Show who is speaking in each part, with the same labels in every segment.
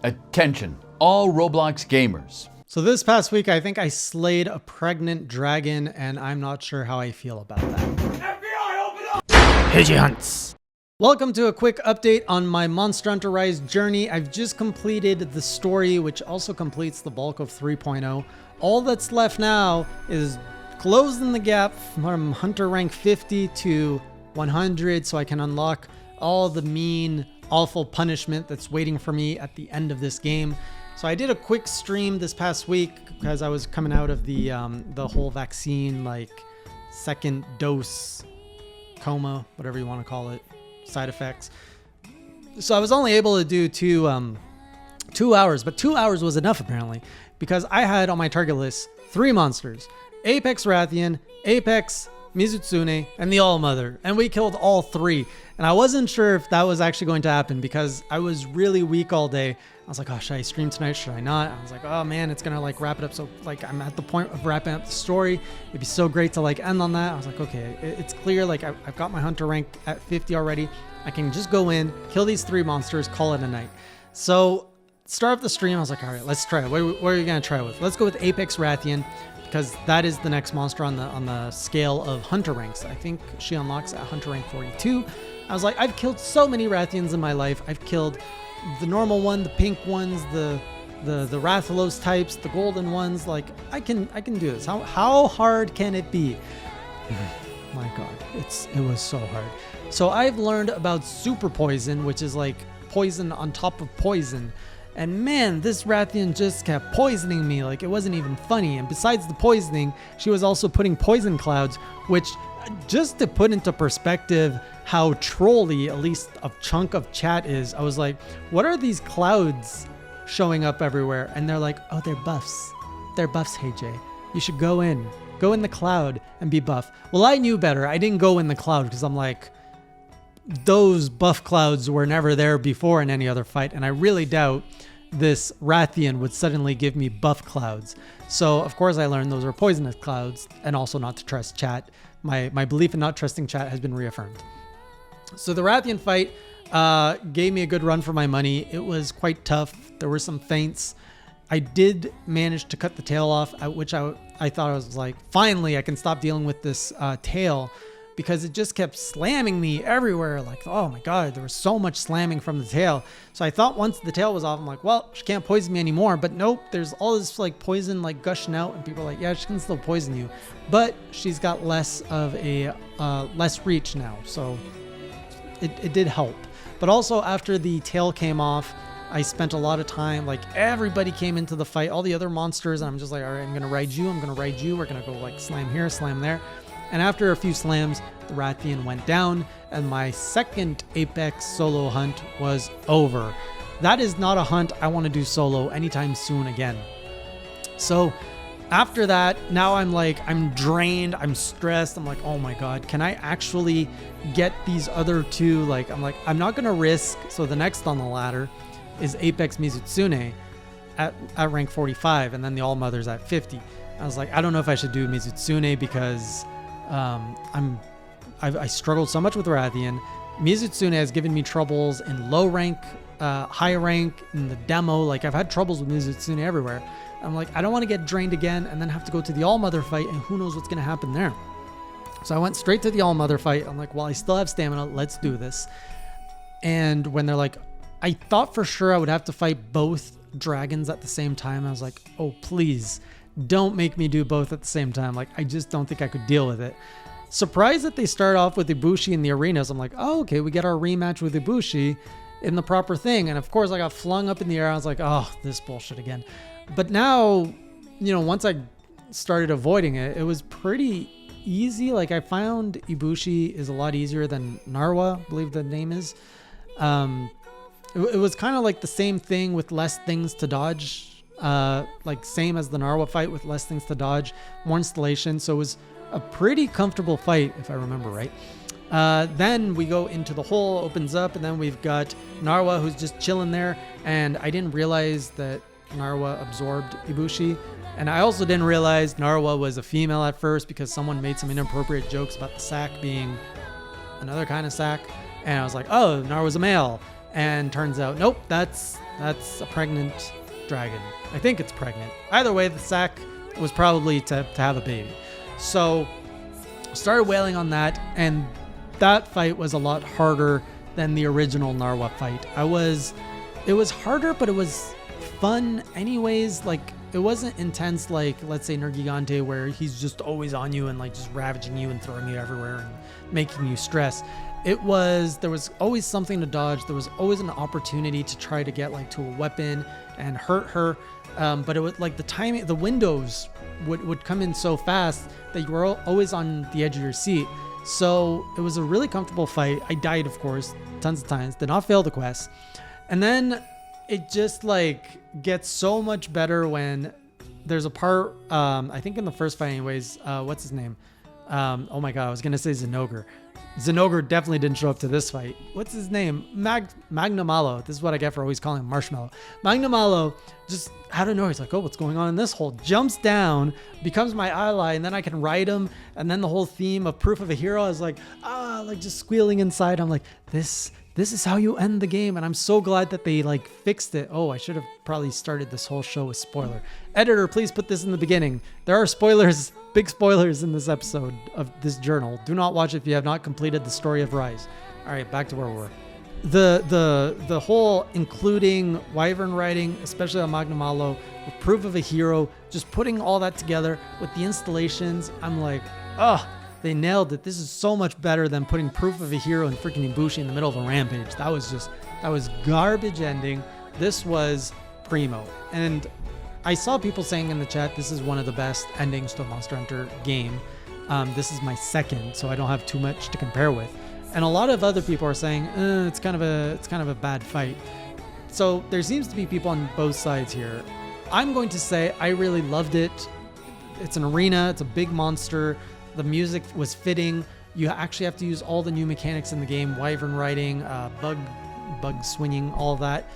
Speaker 1: Attention, all Roblox gamers.
Speaker 2: So this past week, I think I slayed a pregnant dragon, and I'm not sure how I feel about that.
Speaker 3: FBI, open up!
Speaker 2: Pidgey hunts. Welcome to a quick update on my Monster Hunter Rise journey. I've just completed the story, which also completes the bulk of 3.0. All that's left now is closing the gap from Hunter rank 50 to 100 so I can unlock all the mean, awful punishment that's waiting for me at the end of this game. So I did a quick stream this past week because I was coming out of the whole vaccine, like second dose coma, whatever you want to call it, side effects. So I was only able to do 2 hours, but 2 hours was enough apparently because I had on my target list 3 monsters: Apex Rathian, Apex Mizutsune, and the All-Mother, and we killed all 3. And I wasn't sure if that was actually going to happen because I was really weak all day. I was like, oh, should I stream tonight? Should I not? I was like, oh man, it's gonna like wrap it up. So like I'm at the point of wrapping up the story. It'd be so great to like end on that. I was like, okay, it's clear. Like I've got my hunter rank at 50 already. I can just go in, kill these 3 monsters, call it a night. So start up the stream. I was like, all right, let's try it. What are you gonna try with? Let's go with Apex Rathian, because that is the next monster on the scale of hunter ranks. I think she unlocks at hunter rank 42. I was like, I've killed so many Rathians in my life. I've killed the normal one, the pink ones, the Rathalos types, the golden ones. Like I can do this. How hard can it be? My God, it was so hard. So I've learned about super poison, which is like poison on top of poison. And man, this Rathian just kept poisoning me like it wasn't even funny. And besides the poisoning, she was also putting poison clouds, which, just to put into perspective how trolly at least a chunk of chat is, I was like, what are these clouds showing up everywhere? And they're like, oh, they're buffs. They're buffs, hey Jay. You should go in the cloud and be buff. Well, I knew better. I didn't go in the cloud because I'm like, those buff clouds were never there before in any other fight, and I really doubt this Rathian would suddenly give me buff clouds. So of course I learned those are poisonous clouds, and also not to trust chat. My belief in not trusting chat has been reaffirmed. So the Rathian fight gave me a good run for my money. It was quite tough. There were some feints. I did manage to cut the tail off, at which I thought I was like, finally I can stop dealing with this tail, because it just kept slamming me everywhere. Like, oh my God, there was so much slamming from the tail. So I thought once the tail was off, I'm like, well, she can't poison me anymore. But nope, there's all this like poison like gushing out, and people are like, yeah, she can still poison you, but she's got less of a less reach now. So it did help. But also after the tail came off, I spent a lot of time, like everybody came into the fight, all the other monsters, and I'm just like, all right, I'm gonna ride you, we're gonna go like slam here, slam there. And after a few slams, the Rathian went down, and my second Apex solo hunt was over. That is not a hunt I want to do solo anytime soon again. So after that, now I'm drained, I'm stressed. I'm like, oh my God, can I actually get these other 2? Like, I'm not going to risk. So the next on the ladder is Apex Mizutsune at rank 45, and then the All-Mother's at 50. I was like, I don't know if I should do Mizutsune because I struggled so much with Rathian. Mizutsune has given me troubles in low rank, high rank, in the demo. Like I've had troubles with Mizutsune everywhere. I'm like, I don't want to get drained again and then have to go to the All-Mother fight, and who knows what's going to happen there. So I went straight to the All-Mother fight. I'm like, well, I still have stamina. Let's do this. And when they're like, I thought for sure I would have to fight both dragons at the same time. I was like, oh, please don't make me do both at the same time. Like, I just don't think I could deal with it. Surprised that they start off with Ibushi in the arenas. I'm like, oh, okay, we get our rematch with Ibushi in the proper thing. And of course I got flung up in the air. I was like, oh, this bullshit again. But now, once I started avoiding it, it was pretty easy. Like I found Ibushi is a lot easier than Narwa, I believe the name is. It was kind of like the same thing with less things to dodge. Like same as the Narwa fight with less things to dodge, more installation. So it was a pretty comfortable fight, if I remember right. Then we go into the hole, opens up, and then we've got Narwa who's just chilling there. And I didn't realize that Narwa absorbed Ibushi. And I also didn't realize Narwa was a female at first because someone made some inappropriate jokes about the sack being another kind of sack. And I was like, oh, Narwa's a male. And turns out, nope, that's That's a pregnant dragon. I think it's pregnant. Either way, the sack was probably to have a baby. So started wailing on that, and that fight was a lot harder than the original Narwa fight. It was harder, but it was fun anyways. Like, it wasn't intense like, let's say, Nergigante, where he's just always on you and like just ravaging you and throwing you everywhere and making you stress. There was always something to dodge. There was always an opportunity to try to get like to a weapon and hurt her. But it was like the timing, the windows would come in so fast that you were always on the edge of your seat. So it was a really comfortable fight. I died, of course, tons of times, did not fail the quest. And then it just like gets so much better when there's a part, I think in the first fight anyways, what's his name? Oh my God, I was going to say Zenogre. Zenogre definitely didn't show up to this fight. What's his name? Magnamalo. This is what I get for always calling him Marshmallow. Magnamalo just out of nowhere, he's like, oh, what's going on in this hole? Jumps down, becomes my ally, and then I can ride him. And then the whole theme of Proof of a Hero is like, like just squealing inside. I'm like, this is how you end the game. And I'm so glad that they like fixed it. Oh, I should have probably started this whole show with spoiler. Editor, please put this in the beginning. There are spoilers, big spoilers in this episode of this journal. Do not watch it if you have not completed the story of Rise. All right, back to where we were. The whole including Wyvern riding, especially on Magnamalo, with Proof of a Hero, just putting all that together with the installations, I'm like, they nailed it. This is so much better than putting Proof of a Hero and freaking Ibushi in the middle of a rampage. That was garbage ending. This was primo. And I saw people saying in the chat, this is one of the best endings to a Monster Hunter game. This is my second, so I don't have too much to compare with. And a lot of other people are saying, it's kind of a bad fight. So there seems to be people on both sides here. I'm going to say I really loved it. It's an arena. It's a big monster. The music was fitting. You actually have to use all the new mechanics in the game, Wyvern riding, bug swinging, all of that.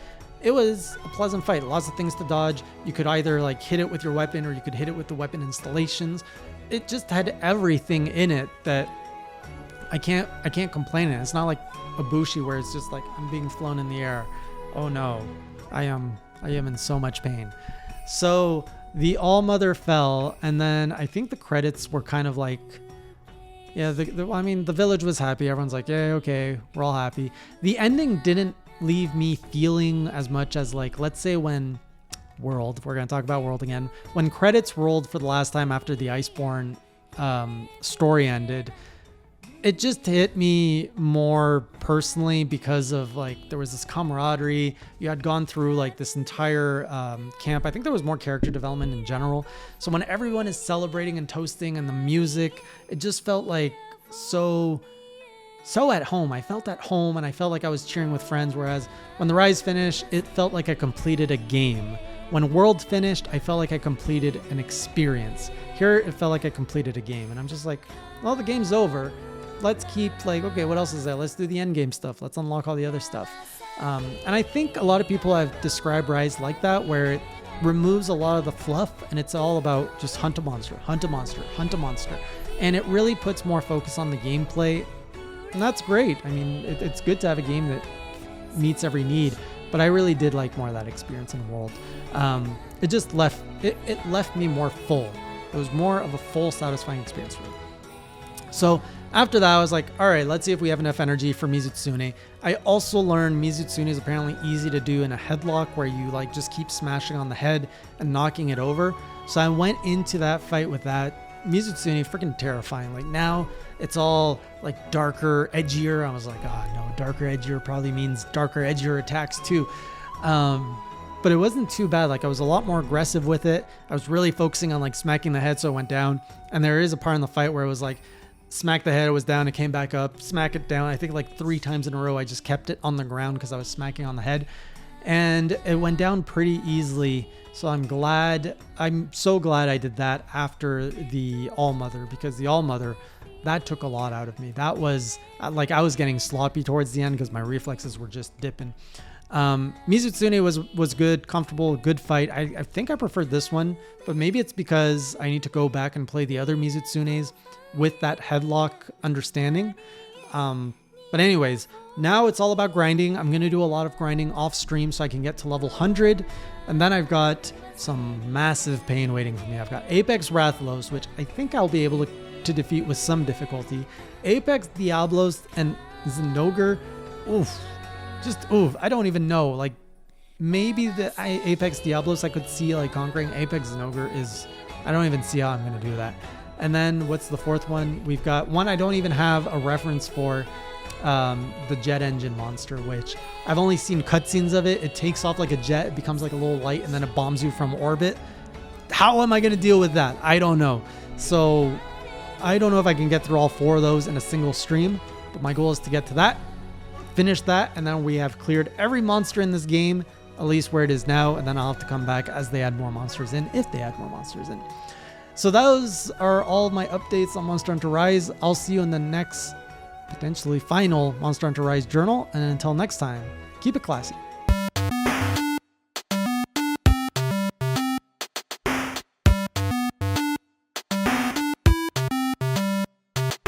Speaker 2: It was a pleasant fight. Lots of things to dodge. You could either like hit it with your weapon or you could hit it with the weapon installations. It just had everything in it that I can't complain in. It's not like Ibushi where it's just like I'm being flown in the air. Oh no, I am in so much pain. So the All-Mother fell, and then I think the credits were kind of like, yeah, the village was happy. Everyone's like, yeah, okay, we're all happy. The ending didn't leave me feeling as much as like, let's say when we're going to talk about World again. When credits rolled for the last time after the Iceborne story ended, it just hit me more personally because of like there was this camaraderie. You had gone through like this entire camp. I think there was more character development in general. So when everyone is celebrating and toasting and the music, it just felt like so at home. I felt at home and I felt like I was cheering with friends. Whereas when the Rise finished, it felt like I completed a game. When World finished, I felt like I completed an experience. Here, it felt like I completed a game. And I'm just like, well, the game's over. Let's keep like, okay, what else is there? Let's do the end game stuff. Let's unlock all the other stuff. And I think a lot of people have described Rise like that, where it removes a lot of the fluff and it's all about just hunt a monster, hunt a monster, hunt a monster. And it really puts more focus on the gameplay. And that's great. I mean, it's good to have a game that meets every need, but I really did like more of that experience in the World. It just left me more full. It was more of a full, satisfying experience for me. So after that, I was like, all right, let's see if we have enough energy for Mizutsune. I also learned Mizutsune is apparently easy to do in a headlock where you like just keep smashing on the head and knocking it over. So I went into that fight with that. Mizutsune, freaking terrifying. Like now it's all like darker, edgier. I was like, oh no, darker, edgier probably means darker, edgier attacks too. But it wasn't too bad. Like I was a lot more aggressive with it. I was really focusing on like smacking the head so it went down. And there is a part in the fight where it was like, smack the head, it was down, it came back up, smack it down. I think like 3 times in a row, I just kept it on the ground because I was smacking on the head. And it went down pretty easily. So I'm so glad I did that after the All-Mother, because the All-Mother, that took a lot out of me. That was like, I was getting sloppy towards the end because my reflexes were just dipping. Mizutsune was good, comfortable, good fight. I think I preferred this one, but maybe it's because I need to go back and play the other Mizutsunes with that headlock understanding. But But anyways, now it's all about grinding. I'm going to do a lot of grinding off stream so I can get to level 100. And then I've got some massive pain waiting for me. I've got Apex Rathalos, which I think I'll be able to defeat with some difficulty. Apex Diablos and Zinogre. Oof. Just oof. I don't even know. Like, maybe the Apex Diablos I could see like conquering. Apex Zinogre is... I don't even see how I'm going to do that. And then what's the fourth one? We've got one I don't even have a reference for. The jet engine monster, which I've only seen cutscenes of it. It takes off like a jet, it becomes like a little light, and then it bombs you from orbit. How am I going to deal with that? I don't know. So I don't know if I can get through all 4 of those in a single stream, but my goal is to get to that, finish that, and then we have cleared every monster in this game, at least where it is now, and then I'll have to come back as they add more monsters in, if they add more monsters in. So those are all of my updates on Monster Hunter Rise. I'll see you in the next potentially final Monster Hunter Rise journal, and until next time, keep it classy.